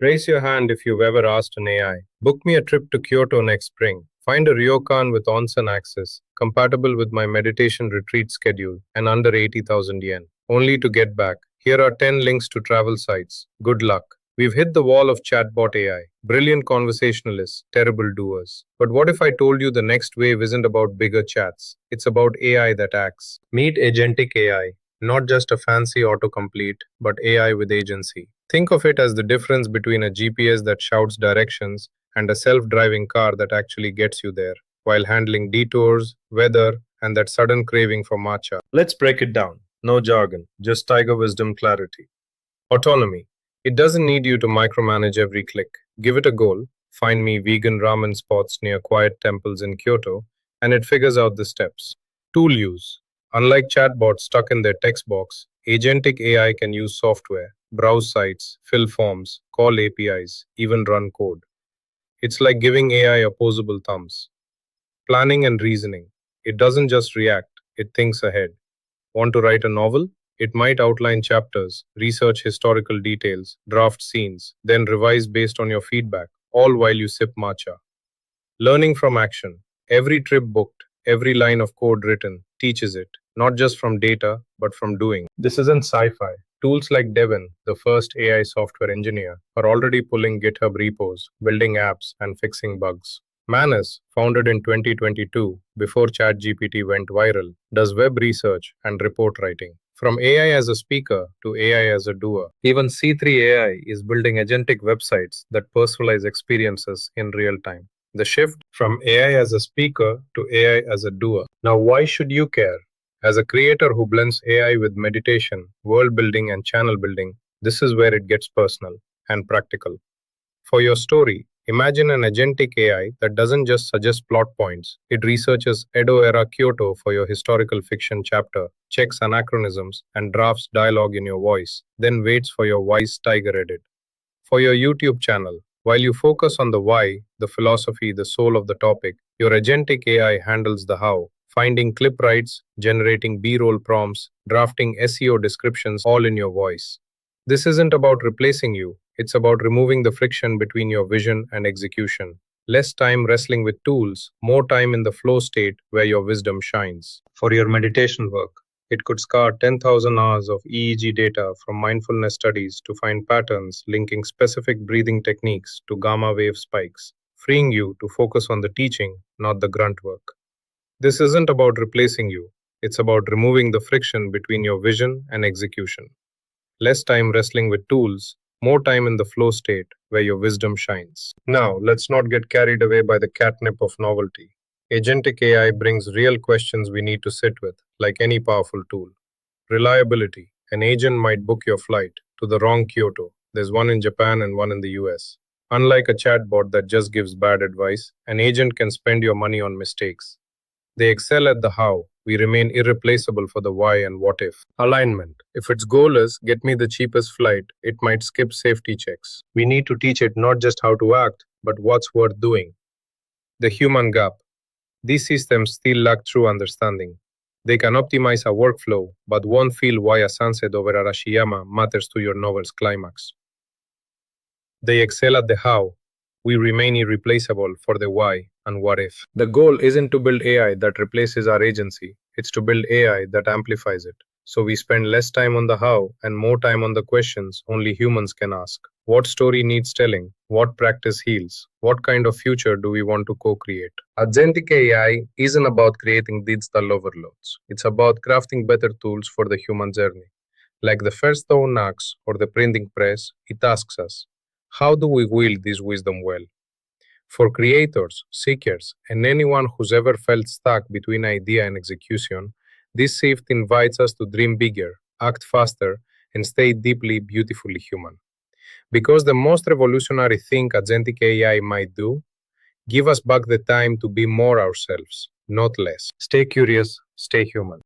Raise your hand if you've ever asked an AI, book me a trip to Kyoto next spring. Find a ryokan with onsen access, compatible with my meditation retreat schedule, and under 80,000 yen. Only to get back. Here are 10 links to travel sites. Good luck. We've hit the wall of chatbot AI. Brilliant conversationalists, terrible doers. But what if I told you the next wave isn't about bigger chats? It's about AI that acts. Meet Agentic AI. Not just a fancy autocomplete, but AI with agency. Think of it as the difference between a GPS that shouts directions and a self driving car that actually gets you there, while handling detours, weather, and that sudden craving for matcha. Let's break it down. No jargon, just tiger wisdom clarity. Autonomy. It doesn't need you to micromanage every click. Give it a goal, find me vegan ramen spots near quiet temples in Kyoto, and it figures out the steps. Tool use. Unlike chatbots stuck in their text box, agentic AI can use software, browse sites, fill forms, call APIs, even run code. It's like giving AI opposable thumbs. Planning and reasoning. It doesn't just react, it thinks ahead. Want to write a novel? It might outline chapters, research historical details, draft scenes, then revise based on your feedback, all while you sip matcha. Learning from action. Every trip booked, every line of code written teaches it, not just from data, but from doing. This isn't sci fi. Tools like Devin, the first AI software engineer, are already pulling GitHub repos, building apps, and fixing bugs. Manus, founded in 2022, before ChatGPT went viral, does web research and report writing. From AI as a speaker to AI as a doer. Even C3 AI is building agentic websites that personalize experiences in real time. The shift from AI as a speaker to AI as a doer. Now, why should you care? As a creator who blends AI with meditation, world building, and channel building, this is where it gets personal and practical. For your story, imagine an agentic AI that doesn't just suggest plot points, it researches Edo era Kyoto for your historical fiction chapter, checks anachronisms, and drafts dialogue in your voice, then waits for your wise tiger edit. For your YouTube channel, while you focus on the why, the philosophy, the soul of the topic, your agentic AI handles the how, finding clip rights, generating B-roll prompts, drafting SEO descriptions all in your voice. This isn't about replacing you, it's about removing the friction between your vision and execution. Less time wrestling with tools, more time in the flow state where your wisdom shines. For your meditation work, it could scour 10,000 hours of EEG data from mindfulness studies to find patterns linking specific breathing techniques to gamma wave spikes, freeing you to focus on the teaching, not the grunt work. This isn't about replacing you, it's about removing the friction between your vision and execution. Less time wrestling with tools, more time in the flow state where your wisdom shines. Now, let's not get carried away by the catnip of novelty. Agentic AI brings real questions we need to sit with, like any powerful tool. Reliability. An agent might book your flight to the wrong Kyoto. There's one in Japan and one in the US. Unlike a chatbot that just gives bad advice, an agent can spend your money on mistakes. They excel at the how. We remain irreplaceable for the why and what if. Alignment. If its goal is get me the cheapest flight, it might skip safety checks. We need to teach it not just how to act, but what's worth doing. The human gap. These systems still lack true understanding. They can optimize a workflow, but won't feel why a sunset over Arashiyama matters to your novel's climax. They excel at the how. We remain irreplaceable for the why and what if. The goal isn't to build AI that replaces our agency, it's to build AI that amplifies it. So we spend less time on the how and more time on the questions only humans can ask. What story needs telling? What practice heals? What kind of future do we want to co-create? Agentic AI isn't about creating digital overloads. It's about crafting better tools for the human journey. Like the first stone axe or the printing press, it asks us, how do we wield this wisdom well? For creators, seekers, and anyone who's ever felt stuck between idea and execution, this shift invites us to dream bigger, act faster, and stay deeply, beautifully human. Because the most revolutionary thing agentic AI might do, give us back the time to be more ourselves, not less. Stay curious, stay human.